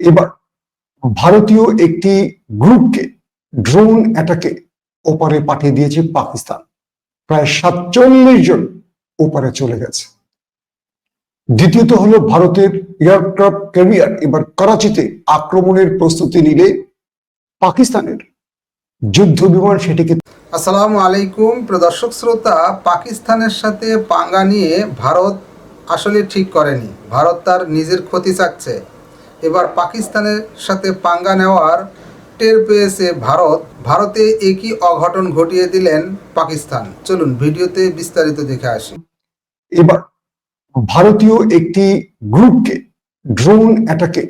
এবার ভারতীয় একটি গ্রুপকে ড্রোন অ্যাটাকে ওপারে পাঠিয়ে দিয়েছে পাকিস্তান। প্রায় 47 জন ওপারে চলে গেছে। দ্বিতীয়ত হলো ভারতের এয়ারক্রাফট ক্যারিয়ার এবার করাচিতে আক্রমণের প্রস্তুতি নিলে পাকিস্তানের যুদ্ধ বিমান সেটিকে। আসসালামু আলাইকুম প্রদর্শক শ্রোতা, পাকিস্তানের সাথে পাঙ্গা নিয়ে ভারত আসলে ঠিক করেনি। ভারত তার নিজের ক্ষতি চাচ্ছে। এবার পাকিস্তানের সাথে পাঙ্গা নেওয়ার টের পেয়েছে ভারতে একই অঘটন ঘটিয়ে দিলেন পাকিস্তান। চলুন ভিডিওতে বিস্তারিত দেখে আসি। এবার ভারতীয় একটি গ্রুপকে ড্রোন অ্যাটাকে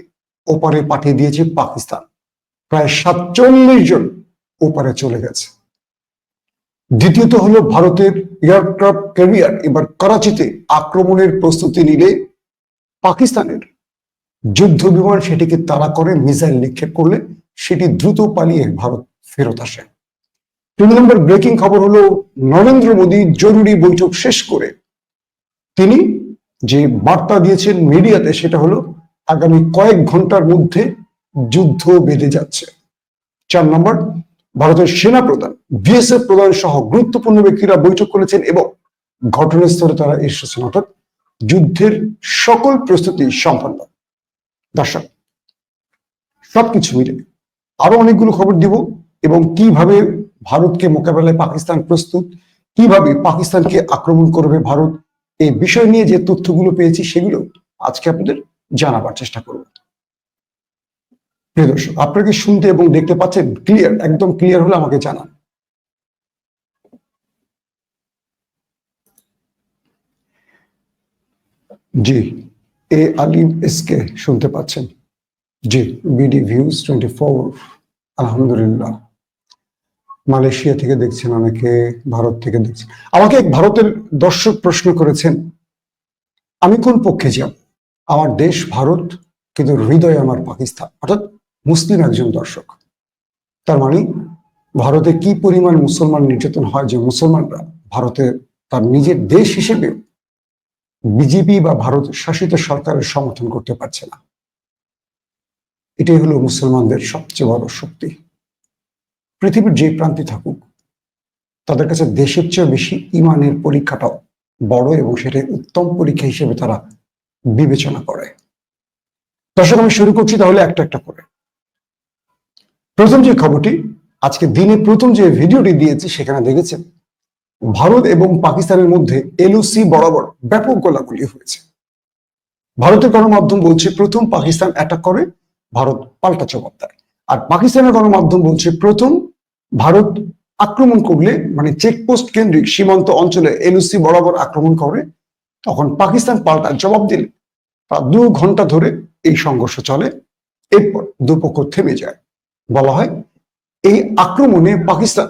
ওপারে পাঠিয়ে দিয়েছে পাকিস্তান। প্রায় 47 জন ওপারে চলে গেছে। দ্বিতীয়ত হলো ভারতের এয়ারক্রাফট ক্যারিয়ার এবার করাচিতে আক্রমণের প্রস্তুতি নিলে পাকিস্তানের যুদ্ধ বিমান সেটিকে তাড়া করে মিসাইল নিক্ষেপ করলে সেটি দ্রুত পালিয়ে ভারত ফেরত আসে। 3 নম্বর ব্রেকিং খবর হলো, নরেন্দ্র মোদী জরুরি বৈঠক শেষ করে তিনি যে বার্তা দিয়েছেন মিডিয়াতে, সেটা হলো আগামী কয়েক ঘন্টার মধ্যে যুদ্ধ বেঁধে যাচ্ছে। 4 নম্বর, ভারতের সেনা প্রধান, বিএসএফ প্রধান সহ গুরুত্বপূর্ণ ব্যক্তিরা বৈঠক করেছেন এবং ঘটনাস্থলে তারা এসেছেন, অর্থাৎ যুদ্ধের সকল প্রস্তুতি সম্পন্ন। দর্শক, সবকিছু মিলে আরো অনেকগুলো খবর দিব এবং কিভাবে ভারতকে মোকাবেলায় পাকিস্তান প্রস্তুত, কিভাবে পাকিস্তানকে আক্রমণ করবে ভারত, এই বিষয় নিয়ে যে তথ্যগুলো পেয়েছি সেগুলো আজকে আপনাদের জানাবার চেষ্টা করব। প্রিয় দর্শক, আপনারা কি শুনতে এবং দেখতে পাচ্ছেন? ক্লিয়ার, একদম ক্লিয়ার হলে আমাকে জানান। জি, এ আলিম এসকে শুনতে পাচ্ছেন? জি, বিডি ভিউজ 24, আলহামদুলিল্লাহ। মালয়েশিয়া থেকে দেখছেন অনেকে, ভারত থেকে দেখছেন। আমাকে এক ভারতের দর্শক প্রশ্ন করেছেন, আমি কোন পক্ষে যাব? আমার দেশ ভারত, কিন্তু হৃদয়ে আমার পাকিস্তান। অর্থাৎ মুসলিম একজন দর্শক। তার মানে ভারতে কি পরিমাণ মুসলমান নির্যাতন হয় যে মুসলমানরা ভারতে তার নিজের দেশ হিসেবে বিজেপি বা ভারত শাসিত সরকারের সমর্থন করতে পারছে না। এটাই হলো মুসলমানদের সবচেয়ে বড় শক্তি। পৃথিবীর যে প্রান্তে থাকুক, তাদের কাছে দেশের চেয়ে বেশি ইমানের পরীক্ষাটাও বড় এবং সেটাই উত্তম পরীক্ষা হিসেবে তারা বিবেচনা করে। দর্শক, আমি শুরু করছি তাহলে একটা একটা করে। প্রথম যে খবরটি, আজকে দিনে প্রথম যে ভিডিওটি দিয়েছি সেখানে দেখেছেন ভারত এবং পাকিস্তানের মধ্যে এলওসি বরাবর ব্যাপক গোলাগুলি হয়েছে। ভারতের গণমাধ্যম বলছে প্রথম পাকিস্তান অ্যাটাক করে, ভারত পাল্টা জবাব দেয়। আর পাকিস্তানের গণমাধ্যম বলছে প্রথম ভারত আক্রমণ করলে, মানে চেকপোস্ট কেন্দ্রিক সীমান্ত অঞ্চলে এলওসি বরাবর আক্রমণ করে, তখন পাকিস্তান পাল্টা জবাব দিলে প্রায় 2 ঘন্টা ধরে এই সংঘর্ষ চলে। এরপর দুপক্ষ থেমে যায়। বলা হয় এই আক্রমণে পাকিস্তান,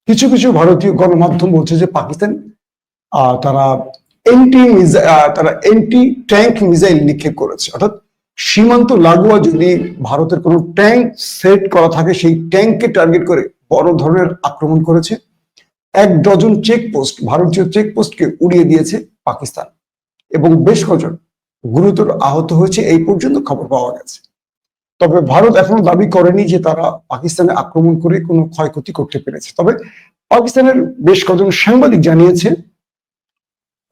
কিছু কিছু ভারতীয় গণমাধ্যম বলছে যে পাকিস্তান তারা এন্টি ট্যাঙ্ক মিসাইল নিক্ষেপ করেছে। অর্থাৎ সীমান্ত লাগোয়া যদি ভারতের কোনো ট্যাঙ্ক সেট করা থাকে, সেই ট্যাঙ্ককে টার্গেট করে বড় ধরনের আক্রমণ করেছে। 1 ডজন চেকপোস্ট, ভারতীয় চেকপোস্টকে উড়িয়ে দিয়েছে পাকিস্তান এবং বেশ কজন গুরুতর আহত হয়েছে, এই পর্যন্ত খবর পাওয়া গেছে। তবে ভারত এখনো দাবি করেনি যে তারা পাকিস্তানে আক্রমণ করে কোনো ক্ষয়ক্ষতি করতে পেরেছে। তবে পাকিস্তানের বেশ কজন সাংবাদিক জানিয়েছে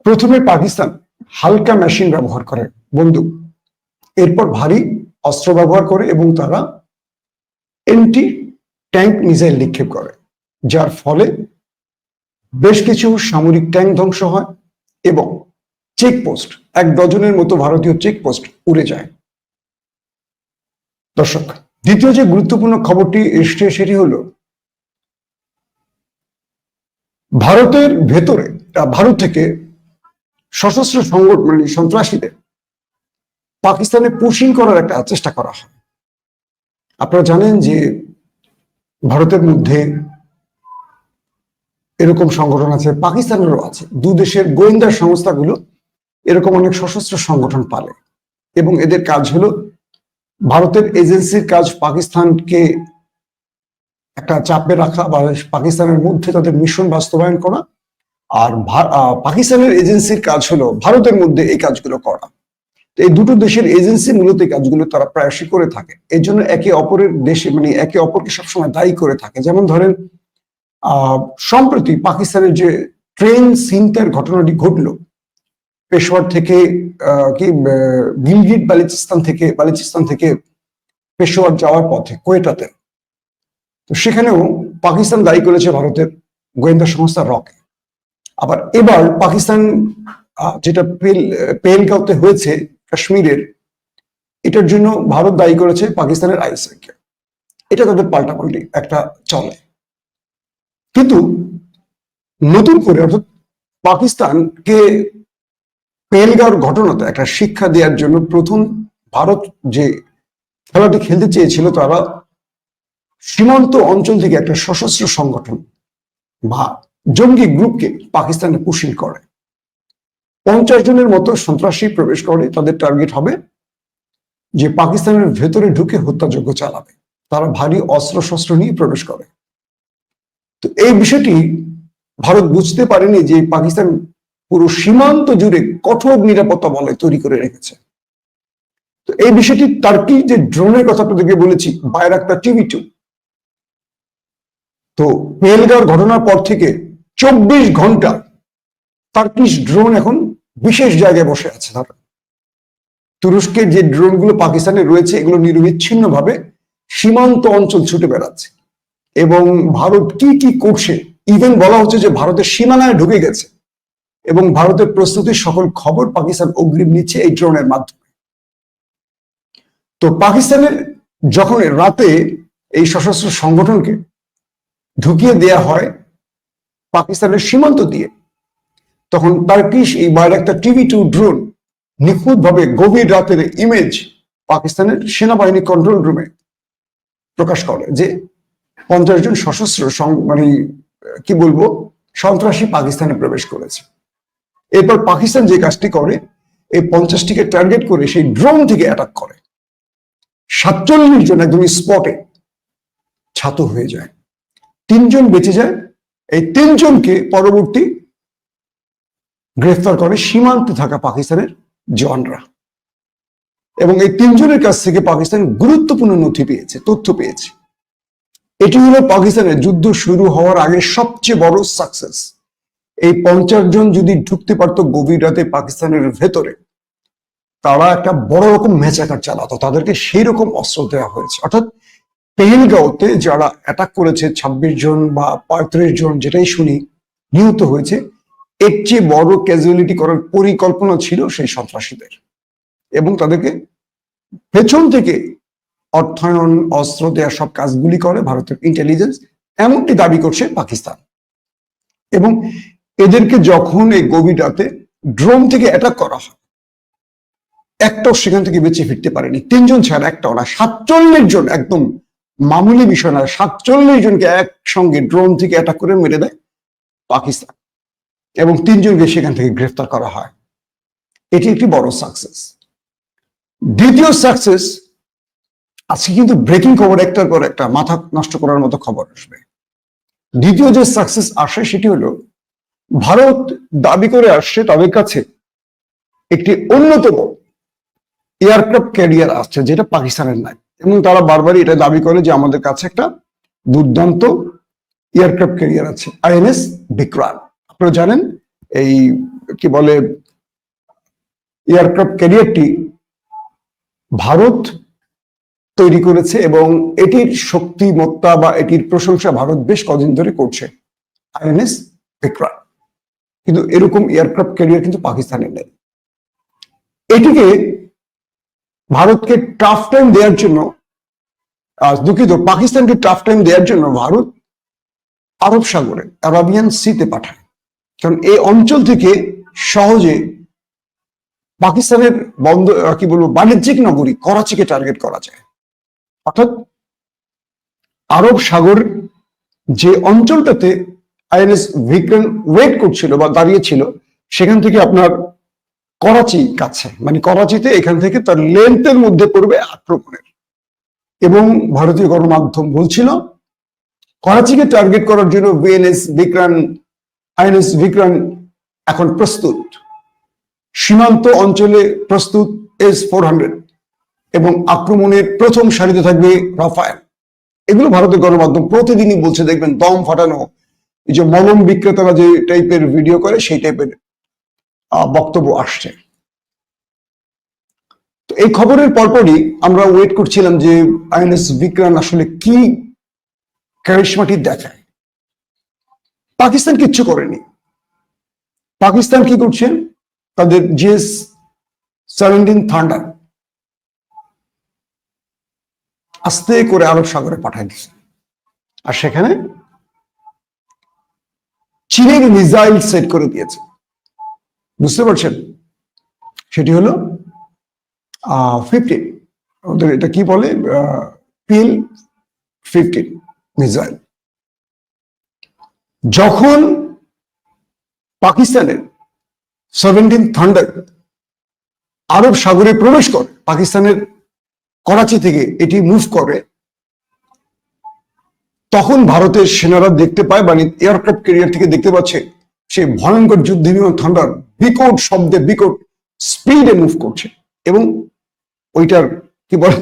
প্রথমে পাকিস্তান হালকা মেশিন ব্যবহার করে, বন্দুক, এরপর ভারী অস্ত্র ব্যবহার করে এবং তারা এন্টি ট্যাঙ্ক মিসাইল নিক্ষেপ করে, যার ফলে বেশ কিছু সামরিক ট্যাঙ্ক ধ্বংস হয় এবং চেকপোস্ট, 1 ডজনের মতো ভারতীয় চেকপোস্ট উড়ে যায়। দর্শক, দ্বিতীয় যে গুরুত্বপূর্ণ খবরটি এসছে সেটি হলো ভারতের ভেতরে, ভারত থেকে সশস্ত্র সংগঠন মানে সন্ত্রাসীদের পাকিস্তানে পুশিং করার একটা চেষ্টা করা হয়। আপনারা জানেন যে ভারতের মধ্যে এরকম সংগঠন আছে, পাকিস্তানেরও আছে। 2 দেশের গোয়েন্দা সংস্থাগুলো এরকম অনেক সশস্ত্র সংগঠন পালে এবং এদের কাজ হলো, ভারতের এজেন্সির কাজ পাকিস্তানকে একটা চাপে রাখা বা পাকিস্তানের মধ্যে তাদের মিশন বাস্তবায়ন করা, আর পাকিস্তানের এজেন্সির কাজ হলো ভারতের মধ্যে এই কাজগুলো করা। তো এই দুটো দেশের এজেন্সি মূলত এই কাজগুলো তারা প্রায়শই করে থাকে। এই জন্য একে অপরের দেশে মানে একে অপরকে সবসময় দায়ী করে থাকে। যেমন ধরেন সম্প্রতি পাকিস্তানের যে ট্রেন ছিনতাইয়ের ঘটনাটি ঘটলো পেশোয়ার থেকে গিলগিট বালুচিস্তান থেকে পেশোয়ার যাওয়ার পথে কোয়েটাতে, তো সেখানেও পাকিস্তান দায়ী করেছে ভারতের গোয়েন্দা সংস্থা রকে। আবার এবার পাকিস্তান যেটা পেহেলগাঁওতে হয়েছে কাশ্মীরের, এটার জন্য ভারত দায়ী করেছে পাকিস্তানের আইএসআইকে। এটা তাদের পাল্টাপাল্টি একটা চলে। কিন্তু নতুন করে অর্থাৎ পাকিস্তানকে পেহেলগাঁওর ঘটনাতে একটা শিক্ষা দেওয়ার জন্য প্রথম ভারত যে খেলাটি খেলতে চেয়েছিল, তারা সীমান্ত অঞ্চল থেকে একটা সশস্ত্র সংগঠন বা জঙ্গি গ্রুপকে পাকিস্তানে পুশিং করে। 50 জনের মতো সন্ত্রাসী প্রবেশ করে। তাদের টার্গেট হবে যে পাকিস্তানের ভেতরে ঢুকে হত্যাযজ্ঞ চালাবে। তারা ভারী অস্ত্র শস্ত্র নিয়ে প্রবেশ করে। তো এই বিষয়টি ভারত বুঝতে পারেনি যে পাকিস্তান পুরো সীমান্ত জুড়ে কঠোর নিরাপত্তা বলয় তৈরি করে রেখেছে। তো এই বিষয়টি টার্কি যে ড্রোনের কথা আপনাদেরকে বলেছি, বাইরাক্তার TB2, তো পেহেলগাঁওর ঘটনার পর থেকে 24 ঘন্টা টার্কিশ ড্রোন এখন বিশেষ জায়গায় বসে আছে। তারা তুরস্কের যে ড্রোনগুলো পাকিস্তানে রয়েছে, এগুলো নিরবিচ্ছিন্নভাবে সীমান্ত অঞ্চল ছুটে বেড়াচ্ছে। এবং ভারত কি কি করছে, ইভেন বলা হচ্ছে যে ভারতের সীমানায় ঢুকে গেছে এবং ভারতের প্রস্তুতির সকল খবর পাকিস্তান অগ্রিম নিচ্ছে এই ড্রোনের মাধ্যমে। তো পাকিস্তানের যখন রাতে এই সশস্ত্র সংগঠনকে ঢুকিয়ে দেয়া হয় পাকিস্তানের সীমান্ত দিয়ে, তখন টার্কিশ এই বাইরাক্তার TB2 ড্রোন নিখুঁতভাবে গভীর রাতের ইমেজ পাকিস্তানের সেনাবাহিনী কন্ট্রোল রুমে প্রকাশ করে যে 50 জন সশস্ত্র মানে কি বলবো সন্ত্রাসী পাকিস্তানে প্রবেশ করেছে। এরপর পাকিস্তান যে কাজটি করে, এই 50টিকে টার্গেট করে সেই ড্রোন থেকে অ্যাটাক করে। 47 জন একদম স্পটে ছাতু হয়ে যায়। 3 জন বেঁচে যায়। এই 3 জনকে পরবর্তী গ্রেফতার করে সীমান্তে থাকা পাকিস্তানের জওয়ানরা। এবং এই 3 জনের কাছ থেকে পাকিস্তান গুরুত্বপূর্ণ নথি পেয়েছে, তথ্য পেয়েছে। এটি হলো পাকিস্তানের যুদ্ধ শুরু হওয়ার আগে সবচেয়ে বড় সাকসেস। এই 50 জন যদি ঢুকতে পারতো গভীর রাতে পাকিস্তানের ভেতরে, তারা একটা বড় রকম মেচাকার চালাতো। তাদেরকে সেই রকম অস্ত্র দেওয়া হয়েছে। অর্থাৎ পেহেলগাঁওতে যারা অ্যাটাক করেছে 26 জন বা 35 জন, যেটাই শুনি, নিহত হয়েছে, এর চেয়ে বড় ক্যাজুয়ালিটি করার পরিকল্পনা ছিল সেই সন্ত্রাসীদের। এবং তাদেরকে পেছন থেকে অর্থায়ন, অস্ত্র দেওয়া সব কাজগুলি করে ভারতের ইন্টেলিজেন্স, এমনটি দাবি করছে পাকিস্তান। এবং এদেরকে যখন এই গভীর রাতে ড্রোন থেকে অ্যাটাক করা হয়, একটাও সেখান থেকে বেঁচে ফিরতে পারেনি। 3 জন ছাড়া একটাও না। 47 জন, একদম মামুলি বিষয় না, 47 জনকে একসঙ্গে ড্রোন থেকে অ্যাটাক করে মেরে দেয় পাকিস্তান। এবং 3 জনকে সেখান থেকে গ্রেফতার করা হয়। এটি একটি বড় সাকসেস। দ্বিতীয় সাকসেস, আজকে কিন্তু ব্রেকিং খবর, একটার পর একটা মাথা নষ্ট করার মতো খবর আসবে। দ্বিতীয় যে সাকসেস আসে সেটি হলো ভারত দাবি করে আসছে তাদের কাছে একটি অন্যতম এয়ারক্রাফট ক্যারিয়ার আসছে যেটা পাকিস্তানের নাই। এবং তারা বারবারই এটা দাবি করে যে আমাদের কাছে একটা দুর্দান্ত এয়ারক্রাফট ক্যারিয়ার আছে, INS বিক্রান। আপনারা জানেন এই কি বলে এয়ারক্রাফট ক্যারিয়ারটি ভারত তৈরি করেছে এবং এটির শক্তিমত্তা বা এটির প্রশংসা ভারত বেশ কদিন ধরে করছে, INS বিক্রান। কিন্তু এরকম এয়ারক্রাফট ক্যারিয়ার কিন্তু পাকিস্তানের নেই। এটিকে ভারতকে টাফ টাইম দেওয়ার জন্য, দুঃখিত, পাকিস্তানকে টাফ টাইম দেওয়ার জন্য ভারত আরব সাগরে, আরাবিয়ান সিতে পাঠায়। কারণ এই অঞ্চল থেকে সহজে পাকিস্তানের কি বলবো বাণিজ্যিক নগরী করাচিকে টার্গেট করা যায়। অর্থাৎ আরব সাগর যে অঞ্চলটাতে INS বিক্রান ওয়েট করছিল বা দাঁড়িয়েছিল, সেখান থেকে আপনার করাচি কাছে, মানে করাচিতে এখান থেকে তার লেন্থের মধ্যে পড়বে আক্রমণের। এবং ভারতীয় গণমাধ্যম বলছিল করাচিকে টার্গেট করার জন্য INS বিক্রান এখন প্রস্তুত, সীমান্ত অঞ্চলে প্রস্তুত, S-400 এবং আক্রমণের প্রথম সারিতে থাকবে রাফায়েল। এগুলো ভারতের গণমাধ্যম প্রতিদিনই বলছে, দেখবেন দম ফাটানো, এই যে মলম বিক্রেতারা যে টাইপের ভিডিও করে সেই টাইপের বক্তব্য আসছে। তো এই খবরের পরপরই আমরা ওয়েট করছিলাম যে আইএনএস বিক্রান্ত আসলে কি ক্যারিশমাটি দেখায়। পাকিস্তান কিচ্ছু করেনি। পাকিস্তান কি করছে, তাদের JS-17 থান্ডার আস্তে করে আরব সাগরে পাঠায় দিচ্ছে, আর সেখানে চীনের মিসাইল সেট করে দিয়েছে। বুঝতে পারছেন, সেটি হলো 15, ওদের এটা কি বলে, PL-15 মিসাইল। যখন পাকিস্তানের 17 থান্ডার আরব সাগরে প্রবেশ করে, পাকিস্তানের করাচি থেকে এটি মুভ করে, তখন ভারতের সেনারা দেখতে পায়, মানে এয়ারক্রাফট ক্যারিয়ার থেকে দেখতে পাচ্ছে সেই ভয়ঙ্কর যুদ্ধ বিমান থান্ডার বিকট শব্দে বিকট স্পিডে মুভ করছে, এবং ওইটার কি বলে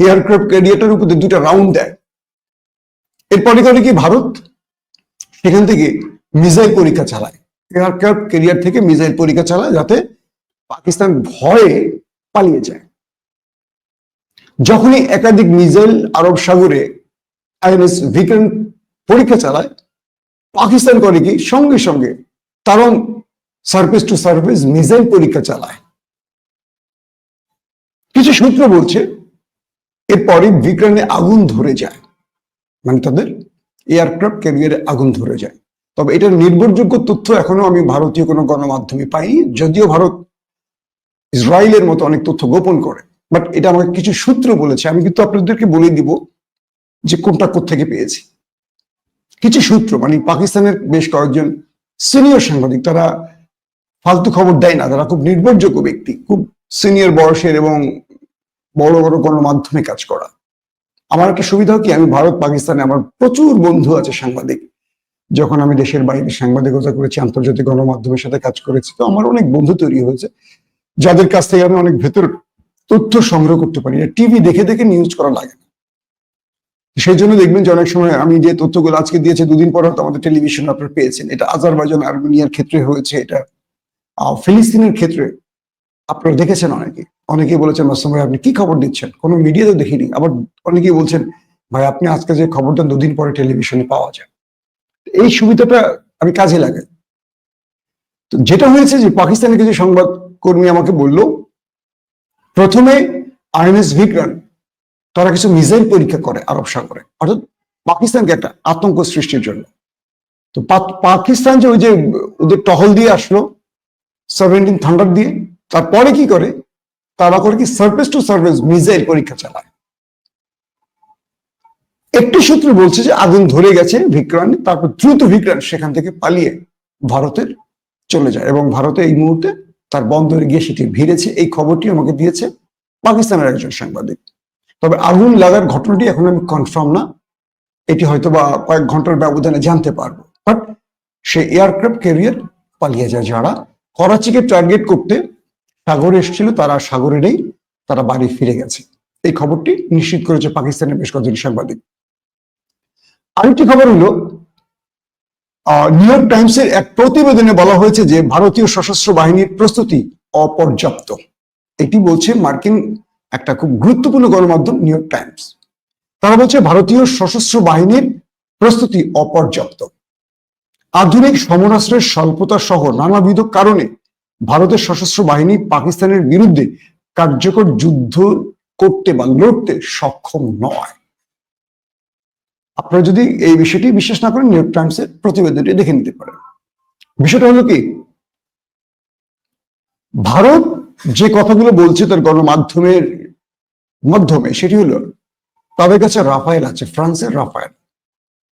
এয়ারক্রাফট ক্যারিয়ারটার উপরে দুইটা রাউন্ড দেয়। এরপরে করে কি ভারত সেখান থেকে মিসাইল পরীক্ষা চালায়, এয়ারক্রাফট ক্যারিয়ার থেকে মিসাইল পরীক্ষা চালায়, যাতে পাকিস্তান ভয়ে পালিয়ে যায়। যখনই একাধিক মিসাইল আরব সাগরে আইএনএস বিক্রান্ত পরীক্ষা চালায়, পাকিস্তান করে কি সঙ্গে সঙ্গে তারং সার্ফেস টু সার্ফেস মিসাইল পরীক্ষা চালায়। কিছু সূত্র বলছে এরপরে বিক্রান্তে আগুন ধরে যায়, মানে তাদের এয়ারক্রাফট ক্যারিয়ারে আগুন ধরে যায়। তবে এটার নির্ভরযোগ্য তথ্য এখনো আমি ভারতীয় কোনো গণমাধ্যমে পাইনি, যদিও ভারত ইসরায়েলের মতো অনেক তথ্য গোপন করে, বাট এটা আমাকে কিছু সূত্র বলেছে। আমি কিন্তু আপনাদেরকে বলে দিব যে কোনটা কোত্থেকে পেয়েছি। কিছু সূত্র, মানে পাকিস্তানের বেশ কয়েকজন সিনিয়র সাংবাদিক, তারা ফালতু খবর দেয় না, তারা খুব নির্ভরযোগ্য ব্যক্তি, খুব সিনিয়র বয়সের এবং বড় বড় গণমাধ্যমে কাজ করা। আমার একটা সুবিধা কি, আমি ভারত পাকিস্তানে আমার প্রচুর বন্ধু আছে সাংবাদিক। যখন আমি দেশের বাইরে সাংবাদিকতা করেছি, আন্তর্জাতিক গণমাধ্যমের সাথে কাজ করেছি, তো আমার অনেক বন্ধু তৈরি হয়েছে, যাদের কাছ থেকে আমি অনেক ভেতর তথ্য সংগ্রহ করতে পারি। টিভি দেখে দেখে নিউজ করা লাগে না। সেই জন্য দেখবেন যে অনেক সময় আমি যে তথ্যগুলো আজকে দিয়েছি, দুদিন পর হয়তো আমাদের টেলিভিশনে আপনারা পেয়েছেন। এটা আজারবাইজান আর্মেনিয়ার ক্ষেত্রে হয়েছে, এটা ফিলিস্তিনের ক্ষেত্রে আপনারা দেখেছেন। অনেকেই বলেছেন মাসুম ভাই আপনি কি খবর দিচ্ছেন, কোনো মিডিয়াতে দেখিনি। আবার অনেকেই বলছেন ভাই আপনি আজকে যে খবরটা দুদিন পরে টেলিভিশনে পাওয়া যায়। এই সুবিধাটা আমি কাজে লাগাই। তো যেটা হয়েছে যে পাকিস্তানের কিছু সংবাদ কর্মী আমাকে বলল, প্রথমে আইএনএস বিক্রান্ত তারা কিছু মিসাইল পরীক্ষা করে আরব সাগরে, অর্থাৎ পাকিস্তানকে একটা আতঙ্ক সৃষ্টির জন্য। তো পাকিস্তান যে ওই যে ওদের টহল দিয়ে আসলো 17 থান্ডার দিয়ে, তারপরে কি করে, তারা করে কি সার্ফেস টু সার্ফেস মিসাইল পরীক্ষা চালায়। একটি সূত্র বলছে যে আগুন ধরে গেছে বিক্রান্তে, তারপর দ্রুত বিক্রান্ত সেখান থেকে পালিয়ে ভারতের চলে যায়, এবং ভারতে এই মুহূর্তে তার বন্দরে গিয়ে সেটি ভিড়েছে। এই খবরটি আমাকে দিয়েছে পাকিস্তানের একজন সাংবাদিক। তবে আগুন লাগার ঘটনাটি এখন আমি কনফার্ম না, এটি হয়তো বা কয়েক ঘন্টার ব্যবধানে জানতে পারবো। বাট সে এয়ারক্রাফট ক্যারিয়ার পালিয়ে যায়, যারা করাচিকে টার্গেট করতে সাগরে এসেছিল, তারা সাগরে নেই, তারা বাড়ি ফিরে গেছে। এই খবরটি নিশ্চিত করেছে পাকিস্তানের বেশ কয়েকজন সাংবাদিক। আরেকটি খবর হলো, নিউ ইয়র্ক টাইমসের এক প্রতিবেদনে বলা হয়েছে যে ভারতীয় সশস্ত্র বাহিনীর প্রস্তুতি অপর্যাপ্ত। এটি বলছে মার্কিন একটা খুব গুরুত্বপূর্ণ গণমাধ্যম নিউ ইয়র্ক টাইমস। তারা বলছে ভারতীয় সশস্ত্র বাহিনীর প্রস্তুতি অপর্যাপ্ত। আধুনিক সমরাস্ত্রের স্বল্পতা সহ নানাবিধ কারণে ভারতের সশস্ত্র বাহিনী পাকিস্তানের বিরুদ্ধে কার্যকর যুদ্ধ করতে বা লড়তে সক্ষম নয়। আপনারা যদি এই বিষয়টি বিশ্বাস না করেন, নিউ ইয়র্ক টাইমসের প্রতিবেদনটি দেখে নিতে পারেন। বিষয়টা হলো কি, ভারত যে কথাগুলো বলছে তার গণমাধ্যমের মাধ্যমে, সেটি হলো তাদের কাছে রাফায়েল আছে, ফ্রান্সের রাফায়েল,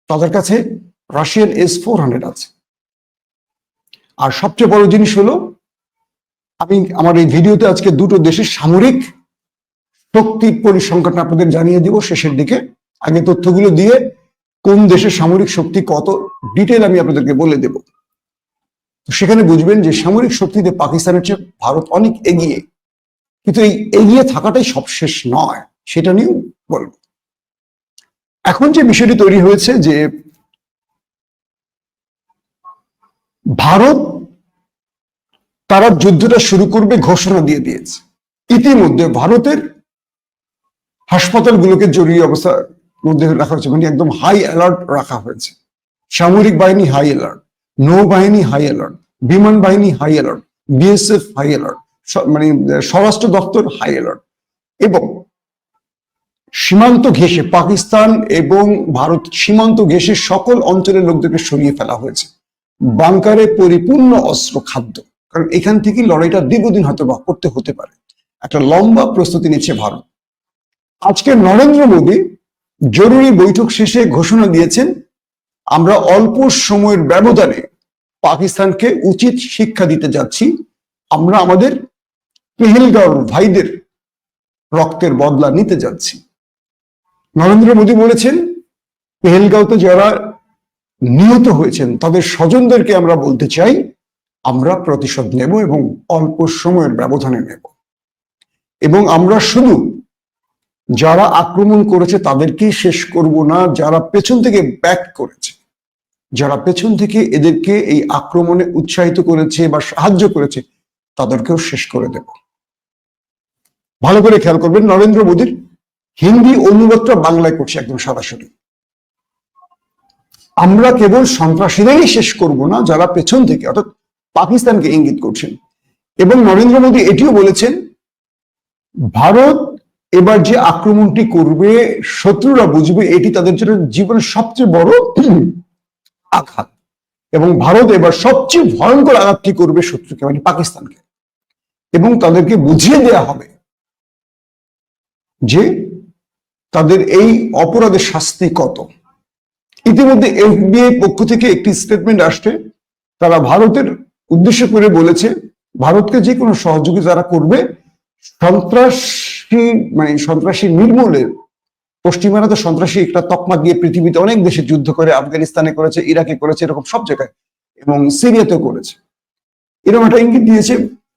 তাদের কাছে রাশিয়ান S-400 আছে। আর সবচেয়ে বড় জিনিস হলো, আমি আমার এই ভিডিওতে আজকে দুটো দেশের সামরিক শক্তির পরিসংখ্যানটা আপনাদের জানিয়ে দিব শেষের দিকে। আগে তথ্যগুলো দিয়ে কোন দেশের সামরিক শক্তি কত ডিটেল আমি আপনাদেরকে বলে দেব। সেখানে বুঝবেন যে সামরিক শক্তিতে পাকিস্তানের চেয়ে ভারত অনেক এগিয়ে। কিন্তু এই এগিয়ে থাকাটাই সব শেষ নয়, সেটা নিয়েও বলবো। এখন যে বিষয়টি তৈরি হয়েছে যে ভারত তারা যুদ্ধটা শুরু করবে ঘোষণা দিয়ে দিয়েছে। ইতিমধ্যে ভারতের হাসপাতালগুলোকে জরুরি অবস্থার মধ্যে রাখা হয়েছে, মানে একদম হাই অ্যালার্ট রাখা হয়েছে। সামরিক বাহিনী হাই অ্যালার্ট, নৌবাহিনী হাই অ্যালার্ট, বিমান বাহিনী high alert, BSF high alert, মানে স্বরাষ্ট্র দপ্তর হাই অ্যালার্ট। এবং সীমান্ত ঘেঁষে পাকিস্তান এবং ভারত সীমান্ত ঘেঁষে সকল অঞ্চলের লোকদেরকে সরিয়ে ফেলা হয়েছে। বাংকারে পরিপূর্ণ অস্ত্র খাদ্য, কারণ এখান থেকে লড়াইটা দীর্ঘদিন হয়তো বা করতে হতে পারে। একটা লম্বা প্রস্তুতি নিচ্ছে ভারত। আজকে নরেন্দ্র মোদী জরুরি বৈঠক শেষে ঘোষণা দিয়েছেন, আমরা অল্প সময়ের ব্যবধানে পাকিস্তানকে উচিত শিক্ষা দিতে যাচ্ছি। আমরা আমাদের পেহেলগাঁওর ভাইদের রক্তের বদলা নিতে যাচ্ছি। নরেন্দ্র মোদী বলেছেন, পেহেলগাঁওতে যারা নিহত হয়েছেন তাদের স্বজনদেরকে আমরা বলতে চাই, আমরা প্রতিশোধ নেব এবং অল্প সময়ের ব্যবধানে নেব। এবং আমরা শুধু যারা আক্রমণ করেছে তাদেরকেই শেষ করব না, যারা পেছন থেকে ব্যাক করেছে, যারা পেছন থেকে এদেরকে এই আক্রমণে উৎসাহিত করেছে বা সাহায্য করেছে, তাদেরকেও শেষ করে দেব। ভালো করে খেয়াল করবেন, নরেন্দ্র মোদীর হিন্দি অনুবাদটা বাংলায় করছে একদম সরাসরি। আমরা কেবল সন্ত্রাসীদেরই শেষ করব না, যারা পেছন থেকে অর্থাৎ পাকিস্তানকে ইঙ্গিত করছেন। এবং নরেন্দ্র মোদী এটিও বলেছেন, ভারত এবার যে আক্রমণটি করবে শত্রুরা বুঝবে এটি তাদের জন্য জীবনের সবচেয়ে বড় আঘাত, এবং ভারত এবার সবচেয়ে ভয়ঙ্কর আঘাতটি করবে শত্রুকে, মানে পাকিস্তানকে। এবং তাদেরকে বুঝিয়ে দেয়া হবে যে তাদের এই অপরাধের শাস্তি কত। ইতিমধ্যে এফবিআই পক্ষ থেকে একটি স্টেটমেন্ট আসছে, তারা ভারতের উদ্দেশ্য করে বলেছে, ভারতকে যে কোনো সহযোগিতা যারা করবে সন্ত্রাসী নির্মূলের, পশ্চিমারা তো সন্ত্রাসী একটা তকমা দিয়ে পৃথিবীতে অনেক দেশে যুদ্ধ করে, আফগানিস্তানে করেছে, ইরাকে করেছে, এরকম সব জায়গায়, এবং সিরিয়াতেও করেছে। এরকম একটা ইঙ্গিত দিয়েছে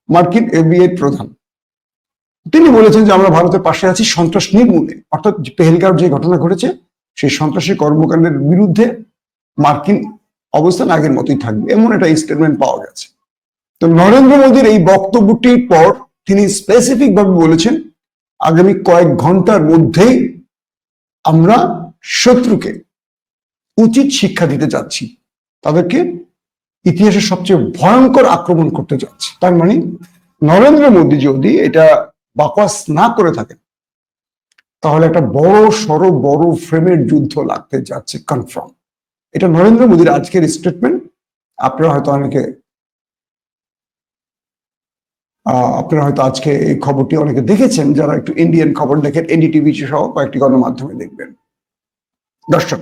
মার্কিন এফবিআই প্রধান। তিনি বলেছেন যে আমরা ভারতের পাশে আছি সন্ত্রাস নির্মূলে, অর্থাৎ পেহেলগাঁওর যে ঘটনা ঘটেছে সেই সন্ত্রাসী কর্মকাণ্ডের বিরুদ্ধে মার্কিন অবস্থান আগের মতোই থাকবে, এমন একটা স্টেটমেন্ট পাওয়া গেছে। তো নরেন্দ্র মোদীর এই বক্তব্যটির পর তিনি স্পেসিফিক ভাবে বলেছেন, আগামী কয়েক ঘন্টার মধ্যেই আমরা শত্রুকে উচিত শিক্ষা দিতে যাচ্ছি, তাদেরকে ইতিহাসের সবচেয়ে ভয়ঙ্কর আক্রমণ করতে যাচ্ছে। তার মানে নরেন্দ্র মোদী যদি এটা বাকওয়াস না করে থাকেন, তাহলে একটা বড় ফ্রেমের যুদ্ধ লাগতে যাচ্ছে কনফার্ম। এটা নরেন্দ্র মোদীর আজকের স্টেটমেন্ট। আপনারা হয়তো আজকে এই খবরটি অনেকে দেখেছেন, যারা একটু ইন্ডিয়ান খবর দেখেন, এনডিটিভি সহ কয়েকটি গণমাধ্যমে দেখবেন। দর্শক,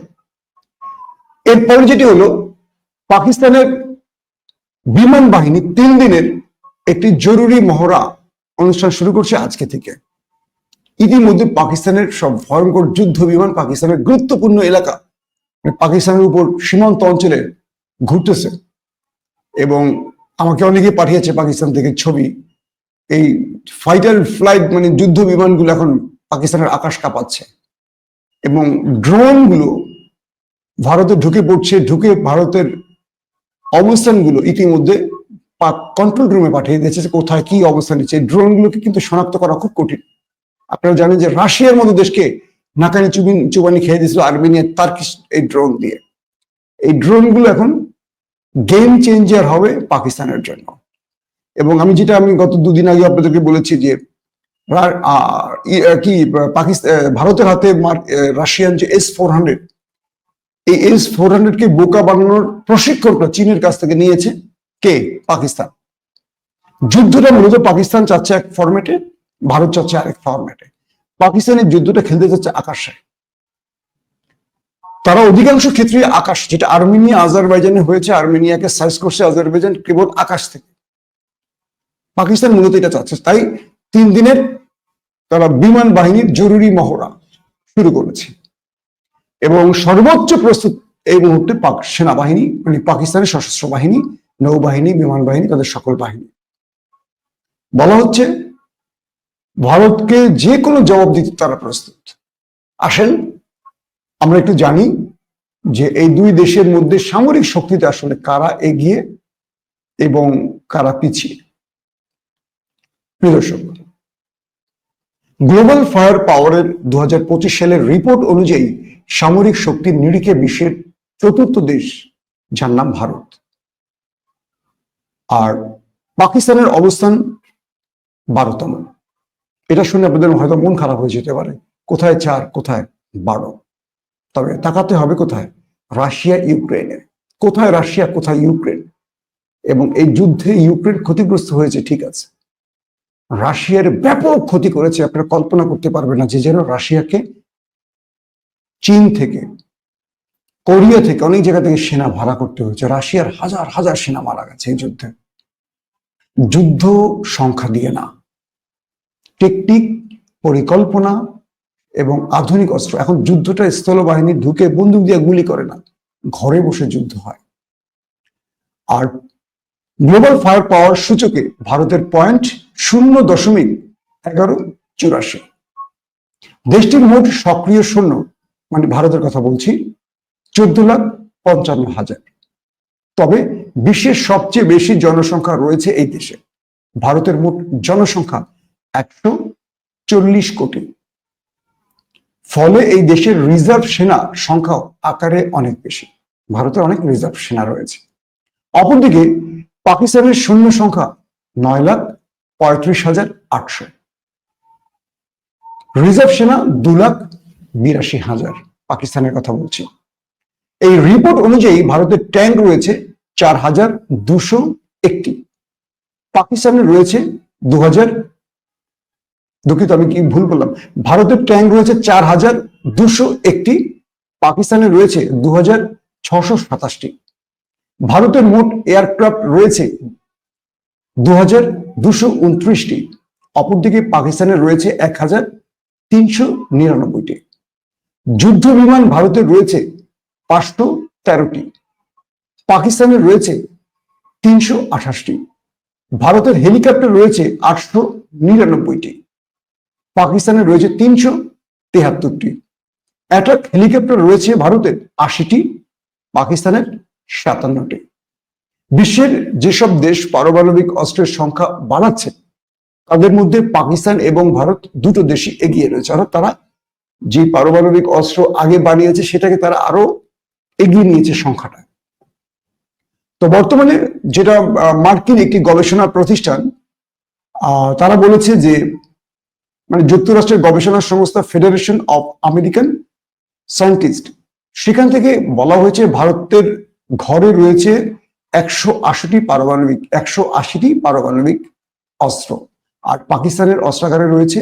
এরপরে যেটি হলো, পাকিস্তানের বিমান বাহিনী 3 দিনের একটি জরুরি মহড়া অনুষ্ঠান শুরু করছে আজকে থেকে। ইতিমধ্যে পাকিস্তানের সব ভয়ঙ্কর যুদ্ধ বিমান পাকিস্তানের গুরুত্বপূর্ণ এলাকা, পাকিস্তানের উপর সীমান্ত অঞ্চলে ঘুরতেছে। এবং আমাকে অনেকে পাঠিয়েছে পাকিস্তান থেকে ছবি, এই ফাইটার ফ্লাইট মানে যুদ্ধ বিমানগুলো এখন পাকিস্তানের আকাশ কাঁপাচ্ছে, এবং ড্রোনগুলো ভারতে ঢুকে পড়ছে, ঢুকে ভারতের অবস্থানগুলো ইতিমধ্যে কন্ট্রোল রুমে পাঠিয়ে দিয়েছে, কোথায় কি অবস্থান নিচ্ছে। ড্রোনগুলোকে কিন্তু শনাক্ত করা খুব কঠিন। আপনারা জানেন যে রাশিয়ার মতো দেশকে নাকানি চুবানি খেয়ে দিয়েছিল আর্মেনিয়া তার্কিশ এই ড্রোন দিয়ে। এই ড্রোনগুলো এখন গেম চেঞ্জার হবে পাকিস্তানের জন্য। এবং আমি গত 2 দিন আগে আপনাদেরকে বলেছি যে ভারতের হাতে রাশিয়ান যে S-400, এই S-400 কে বোকা বানানোর প্রশিক্ষণটা চীনের কাছ থেকে নিয়েছে কে? পাকিস্তান। যুদ্ধটা মূলত পাকিস্তান চাচ্ছে এক ফরম্যাটে, ভারত চাচ্ছে আরেক ফরম্যাটে। পাকিস্তানের যুদ্ধটা খেলতে যাচ্ছে আকাশে। তারা অধিকাংশ ক্ষেত্রে আকাশ, যেটা আর্মেনিয়া আজারবাইজানে হয়েছে, আর্মেনিয়াকে সাইজ করছে আজারবাইজান কেবল আকাশ থেকে। পাকিস্তান মূলত এটা চাচ্ছে, তাই 3 দিনের তারা বিমান বাহিনীর জরুরি মহড়া শুরু করেছে। এবং সর্বোচ্চ প্রস্তুত এই মুহূর্তে সেনাবাহিনী, মানে পাকিস্তানের সশস্ত্র বাহিনী, নৌবাহিনী, বিমান বাহিনী, তাদের সকল বাহিনী। বলা হচ্ছে ভারতকে যে কোনো জবাব দিতে তারা প্রস্তুত। আসেন আমরা একটু জানি যে এই দুই দেশের মধ্যে সামরিক শক্তিতে আসলে কারা এগিয়ে এবং কারা পিছিয়ে। প্রিয় দর্শক, গ্লোবাল ফায়ার পাওয়ারের 2025 সালের রিপোর্ট অনুযায়ী সামরিক শক্তির নিরিখে বিশ্বের চতুর্থ দেশ, যার নাম ভারত। আর পাকিস্তানের অবস্থান 12তম। এটা শুনে আপনাদের হয়তো মন খারাপ হয়ে যেতে পারে, কোথায় 4 কোথায় 12। তবে তাকাতে হবে কোথায়, রাশিয়া ইউক্রেনে। কোথায় রাশিয়া কোথায় ইউক্রেন। এবং এই যুদ্ধে ইউক্রেন ক্ষতিগ্রস্ত হয়েছে ঠিক আছে, রাশিয়ার ব্যাপক ক্ষতি করেছে। আপনারা কল্পনা করতে পারবেন না যে যেন রাশিয়াকে চীন থেকে, কোরিয়া থেকে, অনেক জায়গা থেকে সেনা ভাড়া করতে হয়েছে। রাশিয়ার হাজার হাজার সেনা মারা গেছে এই যুদ্ধে। যুদ্ধ সংখ্যা দিয়ে না, টেকনিক, পরিকল্পনা এবং আধুনিক অস্ত্র। এখন যুদ্ধটা স্থলবাহিনী ঢুকে বন্দুক দিয়ে গুলি করে না, ঘরে বসে যুদ্ধ হয়। আর গ্লোবাল ফায়ার পাওয়ার সূচকে ভারতের পয়েন্ট 0.1184। দেশটির মোট সক্রিয় সৈন্য, মানে ভারতের কথা বলছি, 14,55,000। তবে বিশ্বের সবচেয়ে বেশি জনসংখ্যা রয়েছে এই দেশে। ভারতের মোট জনসংখ্যা 140 কোটি। ফলে এই দেশের রিজার্ভ সেনা সংখ্যা আকারে অনেক বেশি। ভারতে অনেক রিজার্ভ সেনা রয়েছে। অপরদিকে পাকিস্তানের সৈন্য সংখ্যা 9,35,800। রিজার্ভ সেনা 2,82,000। পাকিস্তানের কথা বলছি। এই রিপোর্ট অনুযায়ী ভারতের ট্যাঙ্ক রয়েছে 4,201টি। পাকিস্তানের রয়েছে 2,000, দুঃখিত আমি কি ভুল বললাম, ভারতের ট্যাঙ্ক রয়েছে 4,201টি, পাকিস্তানের রয়েছে 2,627টি। ভারতের মোট এয়ারক্রাফট রয়েছে 2,229টি। অপরদিকে পাকিস্তানের রয়েছে 1,399টি। যুদ্ধ বিমান ভারতের রয়েছে 513টি, পাকিস্তানের রয়েছে 328টি। ভারতের হেলিকপ্টার রয়েছে 899টি, পাকিস্তানের রয়েছে 373টি। অ্যাটাক হেলিকপ্টার রয়েছে ভারতের 80টি, পাকিস্তানের 57টি। বিশ্বের যেসব দেশ পারমাণবিক অস্ত্রের সংখ্যা বাড়াচ্ছে তাদের মধ্যে পাকিস্তান এবং ভারত দুটো দেশই এগিয়ে রয়েছে। অর্থাৎ তারা যে পারমাণবিক অস্ত্র আগে বানিয়েছে সেটাকে তারা আরো এগিয়ে নিয়েছে সংখ্যাটা। তো বর্তমানে যেটা মার্কিন একটি গবেষণা প্রতিষ্ঠান, তারা বলেছে যে, মানে যুক্তরাষ্ট্রের গবেষণা সংস্থা ফেডারেশন অফ আমেরিকান সায়েন্টিস্ট, সেখান থেকে বলা হয়েছে ভারতের ঘরে রয়েছে 180টি পারমাণবিক অস্ত্র, আর পাকিস্তানের অস্ত্রাগারে রয়েছে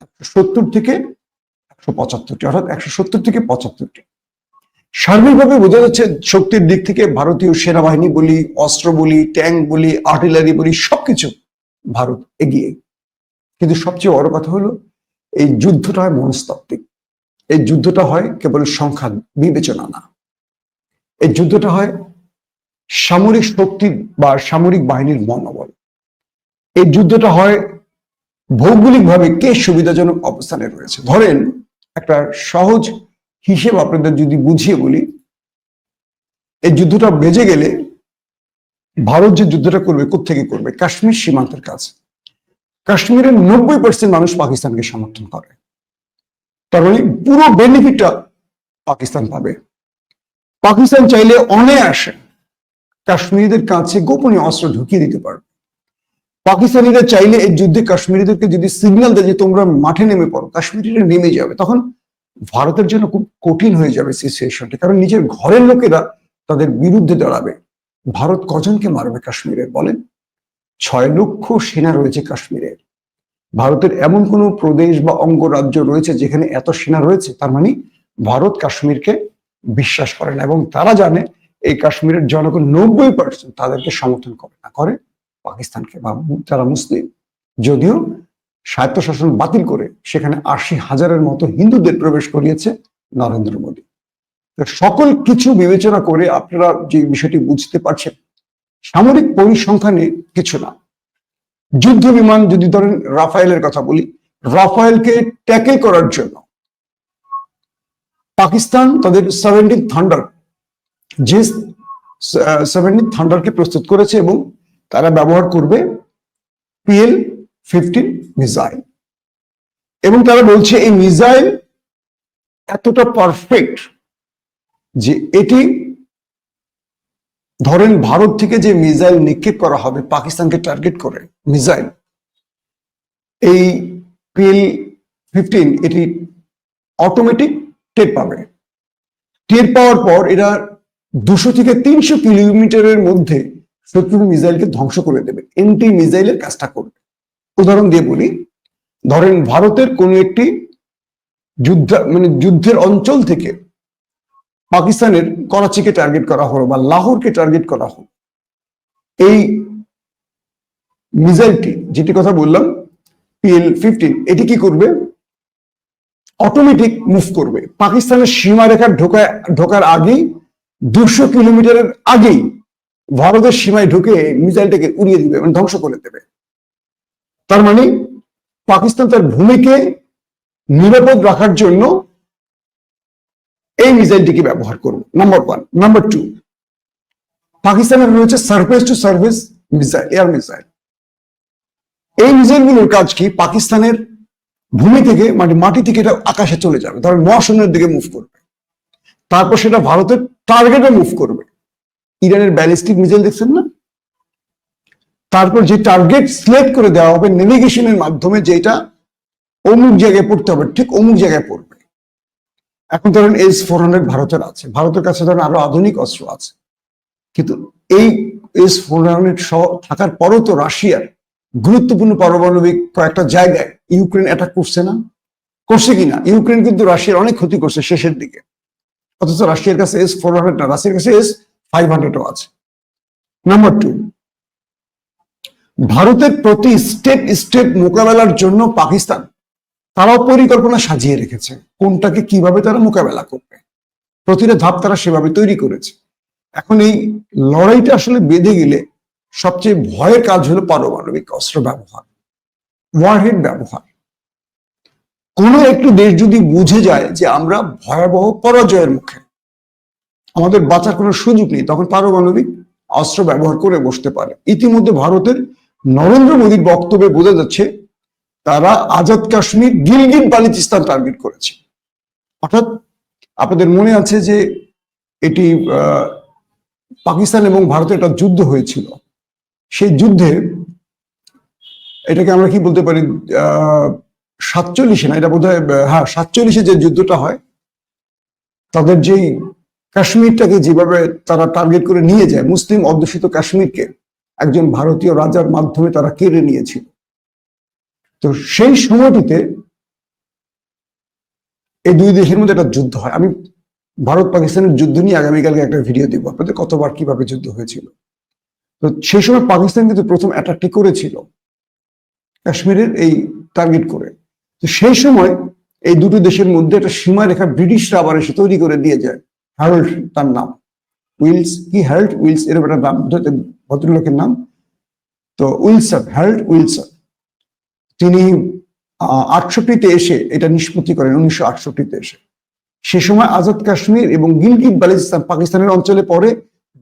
170 থেকে 175টি, অর্থাৎ 170 থেকে 75টি। সার্বিকভাবে বোঝা যাচ্ছে শক্তির দিক থেকে ভারতীয় সেনাবাহিনী বলি, অস্ত্র বলি, ট্যাঙ্ক বলি, আর্টিলারি বলি, সবকিছু ভারত এগিয়ে। কিন্তু সবচেয়ে বড় কথা হলো এই যুদ্ধটা হয় মনস্তাত্ত্বিক। এই যুদ্ধটা হয় কেবল সংখ্যা বিবেচনা না, এই যুদ্ধটা হয় সামরিক শক্তি বা সামরিক বাহিনীর মনোবল। এই যুদ্ধটা হয় ভৌগোলিকভাবে কে সুবিধাজনক অবস্থানে রয়েছে। ধরেন একটা সহজ হিসেব আপনাদের যদি বুঝিয়ে বলি, এই যুদ্ধটা বেজে গেলে ভারত যে যুদ্ধটা করবে কোত্থেকে করবে, কাশ্মীর সীমান্তের কাছে। কাশ্মীরের 90% মানুষ পাকিস্তানকে সমর্থন করে, তার মানে পুরো বেনিফিটটা পাকিস্তান পাবে। পাকিস্তান চাইলে অনায়াসে কাশ্মীরিদের কাছে গোপনীয় অস্ত্র ঢুকিয়ে দিতে পারবে। পাকিস্তানিরা চাইলে এই যুদ্ধে কাশ্মীরিদেরকে যদি সিগন্যাল দেয় যে তোমরা মাঠে নেমে পড়ো, কাশ্মীরিরা নেমে যাবে। তখন ভারতের জন্য খুব কঠিন হয়ে যাবে সিচুয়েশনটা, কারণ নিজের ঘরের লোকেরা তাদের বিরুদ্ধে দাঁড়াবে। ভারত কজনকে মারবে কাশ্মীরের বলেন? 6 লক্ষ সেনা রয়েছে কাশ্মীরের। ভারতের এমন কোনো প্রদেশ বা অঙ্গরাজ্য রয়েছে যেখানে এত সেনা রয়েছে? তার মানে ভারত কাশ্মীরকে বিশ্বাস করে না, এবং তারা জানে এই কাশ্মীরের জনগণ 90% তাদেরকে সমর্থন করে না, করে পাকিস্তানকে বা যারা মুসলিম। যদিও স্বায়ত্তশাসন বাতিল করে সেখানে 80,000-এর মতো হিন্দুদের প্রবেশ করিয়েছে নরেন্দ্র মোদী। সকল কিছু বিবেচনা করে আপনারা যে বিষয়টি বুঝতে পারছেন, সামরিক পরিসংখ্যানে কিছু না। যুদ্ধ বিমান যদি ধরেন রাফায়েলের কথা বলি, রাফায়েলকে ট্যাকেল করার জন্য পাকিস্তান তাদের 17 থান্ডার যে 17 থান্ডারকে প্রস্তুত করেছে এবং তারা ব্যবহার করবে PL-15 মিসাইল, এবং তারা বলছে এই মিসাইল এতটা পারফেক্ট যে এটি ধরেন ভারত থেকে যে মিসাইল নিক্ষেপ করা হবে পাকিস্তানকে টার্গেট করে মিসাইল, এই PL-15 এটি অটোমেটিক টের পাবে। টের পাওয়ার পর এরা 200 থেকে 300 কিলোমিটারের মধ্যে শত্রুর মিসাইলকে ধ্বংস করে দেবে, এন্টি মিসাইলের কাজটা করবে। উদাহরণ দিয়ে বলি, ধরেন ভারতের কোনো একটি যুদ্ধের অঞ্চল থেকে পাকিস্তানের করাচিকে টার্গেট করা হলো বা লাহোরকে টার্গেট করা হলো, এই মিসাইলটি যেটি কথা বললাম PL-15 এটি কি করবে, অটোমেটিক মুভ করবে পাকিস্তানের সীমারেখার ঢোকার আগেই 200 কিলোমিটারের আগেই ভারতের সীমায় ঢুকে মিসাইলটাকে উড়িয়ে দিবে, মানে ধ্বংস করে দেবে। তার মানে পাকিস্তান তার ভূমিকে নিরাপদ রাখার জন্য এই মিসাইলটিকে ব্যবহার করবে, নাম্বার 1। নাম্বার 2, পাকিস্তানের রয়েছে surface two surface missile, air missile. এই মিসাইলগুলোর কাজ কি, পাকিস্তানের ভূমি থেকে মানে মাটি থেকে এটা আকাশে চলে যাবে, ধরেন মহাশূন্যের দিকে মুভ করবে, তারপর সেটা ভারতের টার্গেটে মুভ করবে। ইরানের ব্যালিস্টিক মিসাইল দেখছেন না, তারপর যে টার্গেট সিলেক্ট করে দেওয়া হবে নেভিগেশনের মাধ্যমে, যেটা অমুক জায়গায় পড়তে হবে ঠিক অমুক জায়গায় পড়বে। এখন ধরেন S-400 ভারতের আছে, ভারতের কাছে ধরেন আরো আধুনিক অস্ত্র আছে, কিন্তু এই S-400 থাকার পরও তো রাশিয়ার গুরুত্বপূর্ণ পারমাণবিক কয়েকটা জায়গায় ইউক্রেন অ্যাটাক করছে না, করছে কিনা? ইউক্রেন কিন্তু রাশিয়ার অনেক ক্ষতি করছে শেষের দিকে, অথচ রাশিয়ার কাছে S-400 না, রাশিয়ার কাছে S-500 আছে। নাম্বার 2, ভারতের প্রতি স্টেপ মোকাবেলার জন্য পাকিস্তান তারাও পরিকল্পনা সাজিয়ে রেখেছে, কোনটাকে কিভাবে তারা মোকাবেলা করবে, প্রতিটা ধাপ তারা সেভাবে তৈরি করেছে। এখন এই লড়াইটা আসলে বেঁধে গেলে সবচেয়ে ভয়ের কাজ হলো পারমাণবিক অস্ত্র ব্যবহার, ওয়ারহেড ব্যবহার। কোনো একটি দেশ যদি বুঝে যায় যে আমরা ভয়াবহ পরাজয়ের মুখে, আমাদের বাঁচার কোনো সুযোগ নেই, তখন পারমাণবিক অস্ত্র ব্যবহার করে বসতে পারে। ইতিমধ্যে ভারতের নরেন্দ্র মোদীর বক্তব্যে বোঝা যাচ্ছে তারা আজাদ কাশ্মীর, গিলগিট বালুচিস্তান টার্গেট করেছে। অর্থাৎ আপনাদের মনে আছে যে এটি পাকিস্তান এবং ভারতের একটা যুদ্ধ হয়েছিল, সেই যুদ্ধে এটাকে আমরা কি বলতে পারি 47-এ না, এটা বোধ হয় 47-এ যে যুদ্ধটা হয়, তাদের যেই কাশ্মীরটাকে যেভাবে তারা টার্গেট করে নিয়ে যায়, মুসলিম অধ্যুষিত কাশ্মীরকে একজন ভারতীয় রাজার মাধ্যমে তারা কেড়ে নিয়েছিল। তো সেই সময়টিতে এই দুই দেশের মধ্যে একটা যুদ্ধ হয়। আমি ভারত পাকিস্তানের যুদ্ধ নিয়ে আগামীকালকে একটা ভিডিও দিব আপনাদের, কতবার কিভাবে যুদ্ধ হয়েছিল। তো সেই সময় পাকিস্তান কিন্তু প্রথম অ্যাটাকটি করেছিল কাশ্মীরের এই টার্গেট করে। তো সেই সময় এই দুটো দেশের মধ্যে একটা সীমারেখা ব্রিটিশরা আবার এসে তৈরি করে দিয়ে যায়। হ্যারল্ড তার নাম, উইলস কি হ্যারল্ড উইলস এরকম একটা নাম, ভদ্রলোকের নাম। তো উইলসন, হ্যারল্ড উইলসন, তিনি 68-তে এসে এটা নিষ্পত্তি করেন, 1968-তে এসে। সে সময় আজাদ কাশ্মীর এবং গিলগিট বালুচিস্তান পাকিস্তানের অঞ্চলে পড়ে,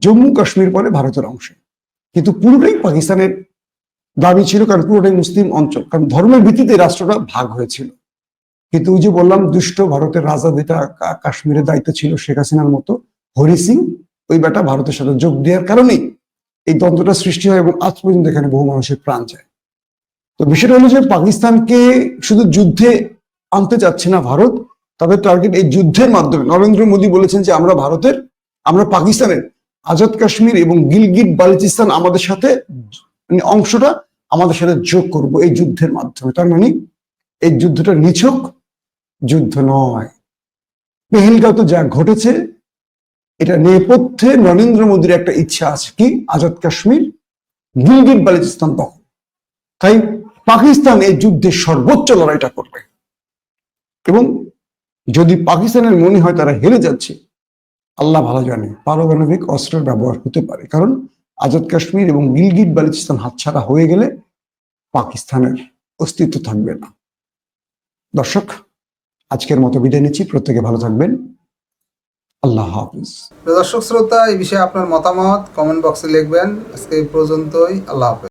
জম্মু কাশ্মীর পরে ভারতের অংশে, কিন্তু পুরোটাই পাকিস্তানের দাবি ছিল, কারণ পুরোটাই মুসলিম অঞ্চল, কারণ ধর্মের ভিত্তিতে রাষ্ট্রটা ভাগ হয়েছিল। কিন্তু ওই যে বললাম দুষ্ট ভারতের রাজা, যেটা কাশ্মীরের দায়িত্ব ছিল শেখ হাসিনার মতো হরি সিং, ওই বেটা ভারতের সাথে যোগ দেওয়ার কারণেই এই দ্বন্দ্বটা সৃষ্টি হয় এবং আজ পর্যন্ত এখানে বহু মানুষের প্রাণ যায়। তো বিষয়টা হলো যে পাকিস্তানকে শুধু যুদ্ধে আনতে চাচ্ছে না ভারত, তাদের টার্গেট এই যুদ্ধের মাধ্যমে। নরেন্দ্র মোদী বলেছেন যে আমরা পাকিস্তানের আজাদ কাশ্মীর এবং গিলগিট বালুচিস্তান আমাদের সাথে অংশটা আমাদের সাথে যোগ করব এই যুদ্ধের মাধ্যমে। তার মানে এই যুদ্ধটা নিছক যুদ্ধ নয়। পেহেলগাঁওতে যা ঘটেছে এটা নেপথ্যে নরেন্দ্র মোদীর একটা ইচ্ছা আছে, কি আজাদ কাশ্মীর, গিলগিট বালুচিস্তান দখল। তাই পাকিস্তান এই যুদ্ধের সর্বোচ্চ লড়াইটা করবে, এবং যদি পাকিস্তানের মনে হয় তারা হেরে যাচ্ছে, আল্লাহ ভালো জানে পারমাণবিক অস্ত্রের ব্যবহার হতে পারে। কারণ আজাদ কাশ্মীর এবং গিলগিট বালুচিস্তান হাতছাড়া হয়ে গেলে পাকিস্তানের অস্তিত্ব থাকবে না। দর্শক, আজকের মতো বিদায় নিচ্ছি। প্রত্যেকে ভালো থাকবেন। আল্লাহ হাফিজ। দর্শক শ্রোতা, এই বিষয়ে আপনার মতামত কমেন্ট বক্সে লিখবেন। আজকে এই পর্যন্তই। আল্লাহ হাফেজ।